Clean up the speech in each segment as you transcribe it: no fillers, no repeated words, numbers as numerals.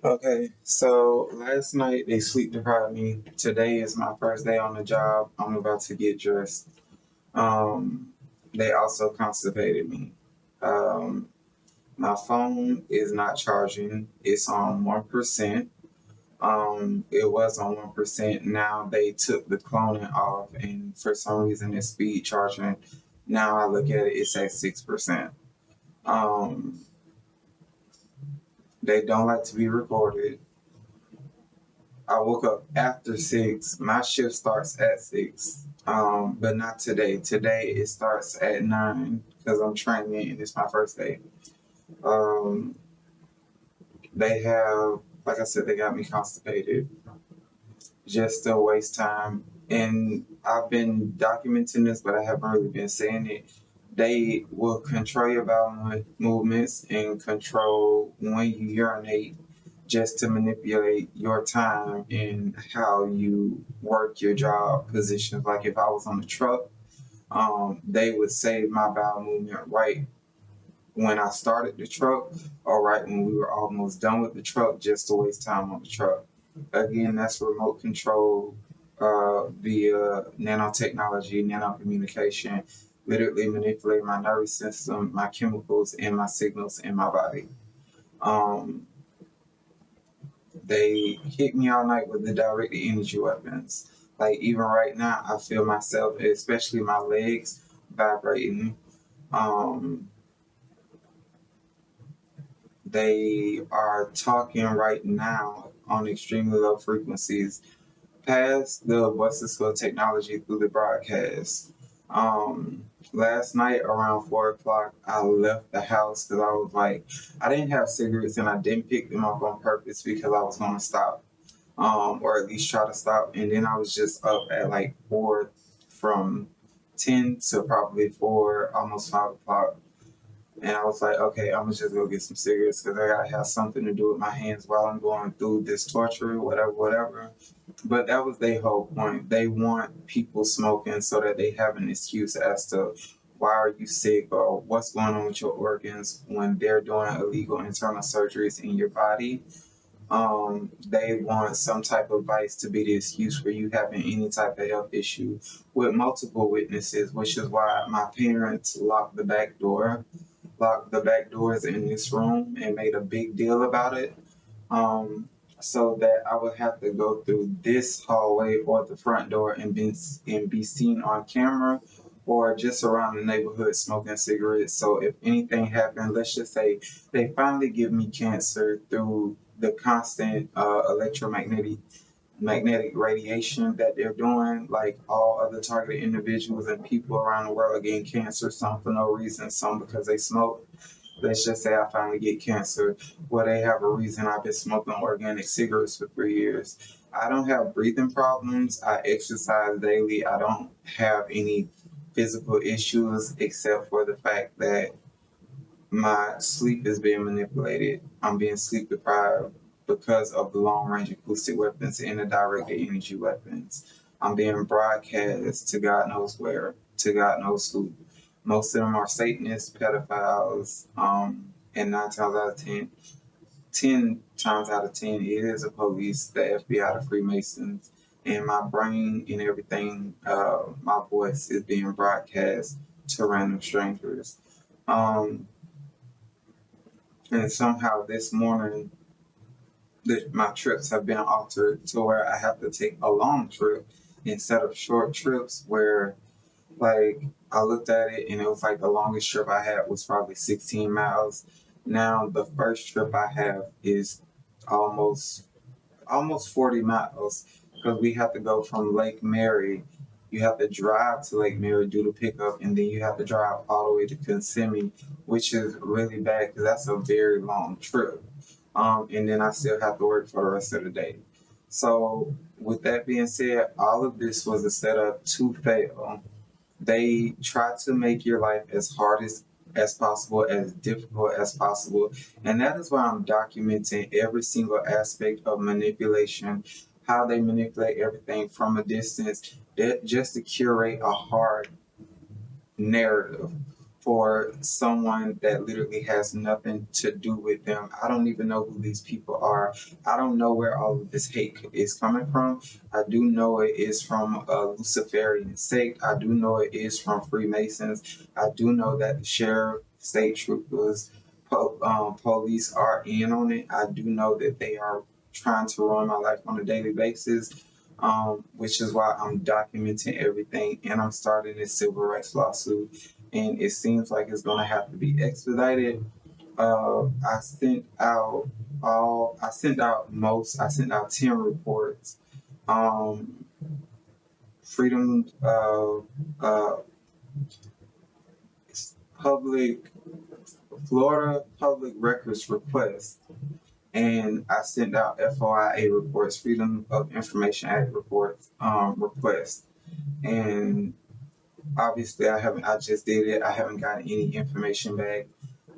Okay, so last night they sleep deprived me. Today is my first day on the job. I'm about to get dressed. Um, they also constipated me. Um, my phone is not charging. It's on 1%. It was on 1%. Now they took the cloning off, and for some reason it's speed charging. Now I look at it, it's at 6%. Um, they don't like to be recorded. I woke up after 6. My shift starts at 6. But not today. Today it starts at 9 because I'm training and it's my first day. Um, they have, like I said, they got me constipated just to waste time. And I've been documenting this, but I haven't really been saying it. They will control your bowel movements and control when you urinate just to manipulate your time and how you work your job positions. Like if I was on the truck, they would save my bowel movement right when I started the truck or right when we were almost done with the truck just to waste time on the truck. Again, that's remote control via nanotechnology, nanocommunication, literally manipulate my nervous system, my chemicals, and my signals in my body. Um, they hit me all night with the directed energy weapons. Like even right now, I feel myself, especially my legs, vibrating. Um, they are talking right now on extremely low frequencies past the voices for technology through the broadcast. Last night around 4 o'clock, I left the house because I was like, I didn't have cigarettes and I didn't pick them up on purpose because I was going to stop, or at least try to stop. And then I was just up at like 4 from 10 to probably 4, almost 5 o'clock. And I was like, okay, I'm gonna just go get some cigarettes because I gotta have something to do with my hands while I'm going through this torture, whatever, whatever. But that was their whole point. They want people smoking so that they have an excuse as to why are you sick or what's going on with your organs when they're doing illegal internal surgeries in your body. They want some type of vice to be the excuse for you having any type of health issue with multiple witnesses, which is why my parents locked the back doors in this room and made a big deal about it, um, so that I would have to go through this hallway or the front door and be seen on camera or just around the neighborhood smoking cigarettes. So if anything happened, let's just say they finally give me cancer through the constant magnetic radiation that they're doing, like all other targeted individuals and people around the world are getting cancer, some for no reason, some because they smoke. Let's just say I finally get cancer. Well, they have a reason. I've been smoking organic cigarettes for 3 years. I don't have breathing problems. I exercise daily. I don't have any physical issues except for the fact that my sleep is being manipulated. I'm being sleep deprived because of the long range acoustic weapons and the directed energy weapons. I'm being broadcast to God knows where, to God knows who. Most of them are Satanists, pedophiles, and 9 times out of 10, 10 times out of 10, it is the police, the FBI, the Freemasons, and my brain and everything, my voice is being broadcast to random strangers. Um, and somehow this morning, my trips have been altered to where I have to take a long trip instead of short trips where, like, I looked at it and it was like the longest trip I had was probably 16 miles. Now the first trip I have is almost almost 40 miles because we have to go from Lake Mary. You have to drive to Lake Mary, do the pickup, and then you have to drive all the way to Kissimmee, which is really bad because that's a very long trip. And then I still have to work for the rest of the day. So, with that being said, all of this was a setup to fail. They try to make your life as hard as possible, as difficult as possible. And that is why I'm documenting every single aspect of manipulation, how they manipulate everything from a distance, just to curate a hard narrative for someone that literally has nothing to do with them. I don't even know who these people are. I don't know where all of this hate is coming from. I do know it is from a Luciferian sect. I do know it is from Freemasons. I do know that the sheriff, state troopers, police are in on it. I do know that they are trying to ruin my life on a daily basis, which is why I'm documenting everything and I'm starting this civil rights lawsuit. And it seems like it's going to have to be expedited. I sent out 10 reports. Um, Freedom, uh, public, Florida public records request. And I sent out FOIA reports, Freedom of Information Act reports, requests. And obviously I just did it. I haven't gotten any information back.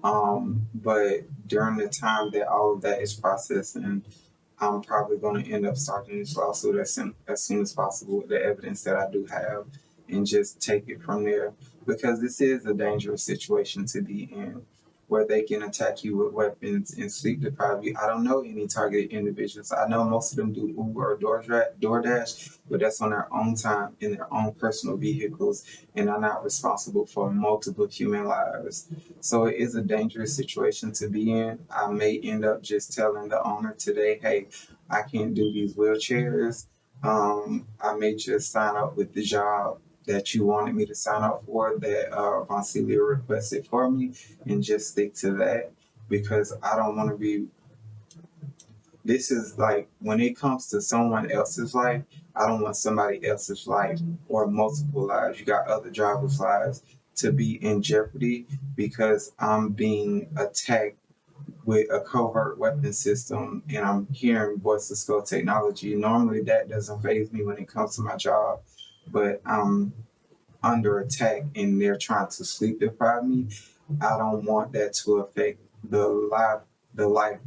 But during the time that all of that is processing, I'm probably going to end up starting this lawsuit as soon as possible with the evidence that I do have and just take it from there. Because this is a dangerous situation to be in where they can attack you with weapons and sleep deprive you. I don't know any targeted individuals. I know most of them do Uber or DoorDash, but that's on their own time in their own personal vehicles and are not responsible for multiple human lives. So it is a dangerous situation to be in. I may end up just telling the owner today, hey, I can't do these wheelchairs. I may just sign up with the job that you wanted me to sign up for that Vancilia requested for me and just stick to that because I don't want to be. This is like when it comes to someone else's life, I don't want somebody else's life or multiple lives. You got other drivers' lives to be in jeopardy because I'm being attacked with a covert weapon system and I'm hearing voice to skull technology. Normally that doesn't faze me when it comes to my job, but I'm under attack and they're trying to sleep deprive me. I don't want that to affect the life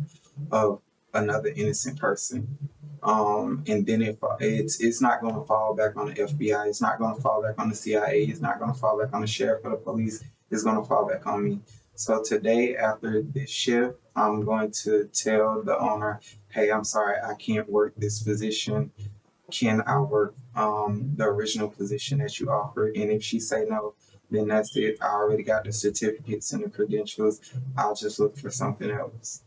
of another innocent person. And then if it's not going to fall back on the FBI, it's not going to fall back on the CIA, it's not going to fall back on the sheriff or the police, it's going to fall back on me. So today, after this shift, I'm going to tell the owner, hey, I'm sorry, I can't work this position. Can I work the original position that you offered? And if she say no, then that's it. I already got the certificates and the credentials. I'll just look for something else.